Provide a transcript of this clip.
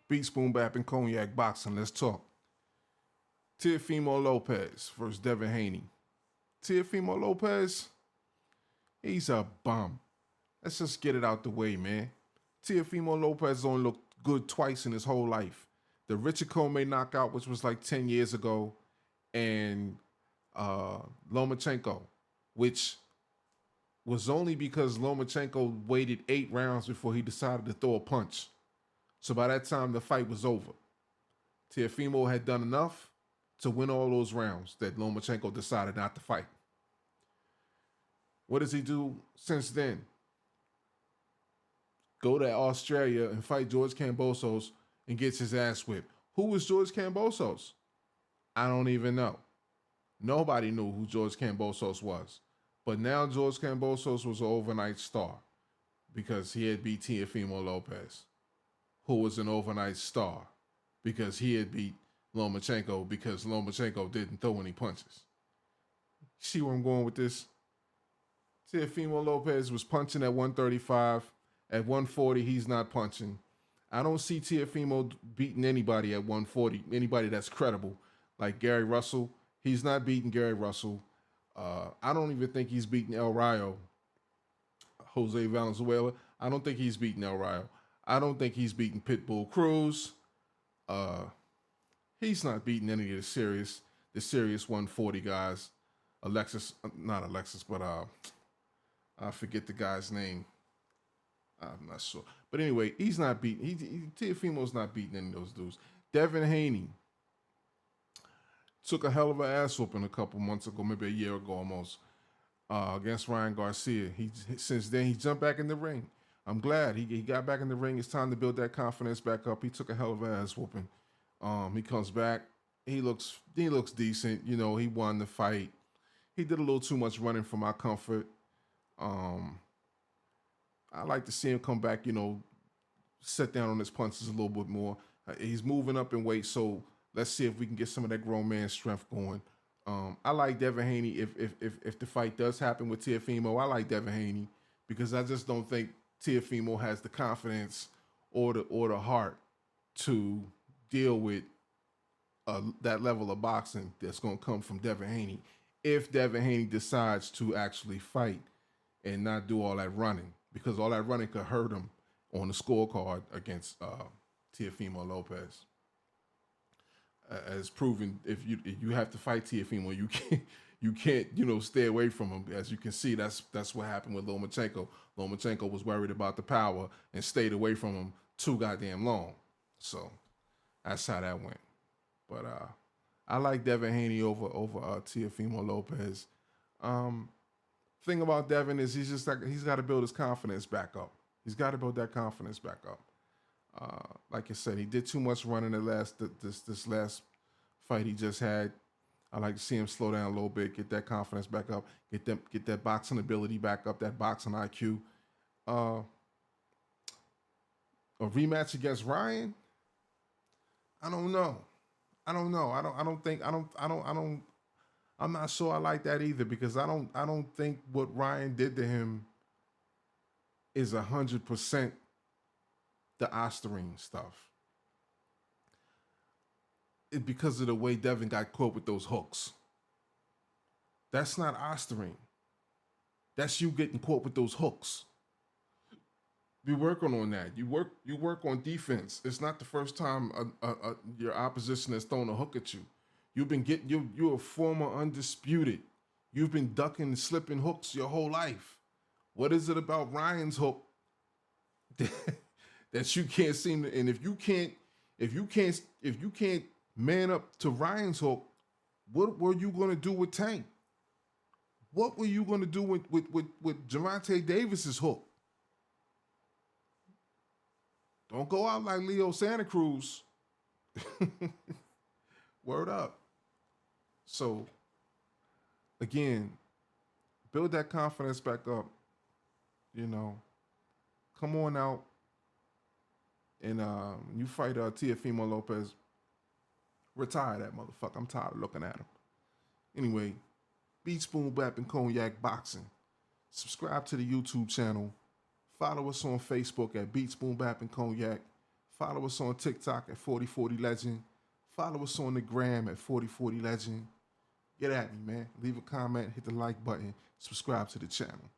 Beat Spoon Bap and Cognac Boxing. Let's talk. Teofimo Lopez versus Devin Haney. Teofimo Lopez, he's a bum. Let's just get it out the way, man. Teofimo Lopez only looked good twice in his whole life. The Richard Comey knockout, which was like 10 years ago, and Lomachenko, which was only because Lomachenko waited 8 rounds before he decided to throw a punch. So by that time, the fight was over. Teofimo had done enough to win all those rounds that Lomachenko decided not to fight. What does he do since then? Go to Australia and fight George Kambosos and gets his ass whipped. Who was George Kambosos? I don't even know. Nobody knew who George Kambosos was. But now George Kambosos was an overnight star because he had beat Teofimo Lopez, who was an overnight star because he had beat Lomachenko because Lomachenko didn't throw any punches. See where I'm going with this? Teofimo Lopez was punching at 135. At 140, he's not punching. I don't see Teofimo beating anybody at 140, anybody that's credible. Like Gary Russell, he's not beating Gary Russell. I don't even think he's beating El Rayo, Jose Valenzuela. I don't think he's beating El Rayo. I don't think he's beating Pitbull Cruz. He's not beating any of the serious 140 guys. Not Alexis, but I forget the guy's name. I'm not sure. But anyway, he's not beating. Teofimo's not beating any of those dudes. Devin Haney took a hell of an ass whooping a couple months ago, maybe a year ago almost, against Ryan Garcia. Since then, he jumped back in the ring. I'm glad he got back in the ring. It's time to build that confidence back up. He took a hell of an ass whooping. He comes back. He looks decent. You know, he won the fight. He did a little too much running for my comfort. I like to see him come back, you know, set down on his punches a little bit more. He's moving up in weight, so let's see if we can get some of that grown man strength going. I like Devin Haney. If the fight does happen with Teofimo, I like Devin Haney because I just don't think Teofimo has the confidence or the heart to deal with that level of boxing that's going to come from Devin Haney. If Devin Haney decides to actually fight and not do all that running, because all that running could hurt him on the scorecard against Teofimo Lopez. As proven, if you have to fight Teofimo, you can't stay away from him. As you can see, that's what happened with Lomachenko. Lomachenko was worried about the power and stayed away from him too goddamn long. So that's how that went. But I like Devin Haney over Teofimo Lopez. Thing about Devin is he's got to build his confidence back up. He's got to build that confidence back up. Like I said, he did too much running this last fight he just had. I like to see him slow down a little bit, get that confidence back up, get that boxing ability back up, that boxing IQ. A rematch against Ryan? I don't know. I'm not sure I like that either because I don't think what Ryan did to him is 100% the Osterine stuff. It's because of the way Devin got caught with those hooks. That's not Osterine. That's you getting caught with those hooks. Be working on that. You work on defense. It's not the first time your opposition has thrown a hook at you. You're a former undisputed. You've been ducking and slipping hooks your whole life. What is it about Ryan's hook that you can't seem to? And if you can't man up to Ryan's hook, what were you going to do with Tank? What were you going to do with Gervonta Davis's hook? Don't go out like Leo Santa Cruz. Word up. So, again, build that confidence back up. Come on out and you fight Teofimo Lopez. Retire that motherfucker. I'm tired of looking at him. Anyway, Beat Spoon Bap and Cognac Boxing. Subscribe to the YouTube channel. Follow us on Facebook at Beat Spoon Bap and Cognac. Follow us on TikTok at 4040 Legend. Follow us on the gram at 4040 Legend. Get at me, man. Leave a comment, hit the like button, subscribe to the channel.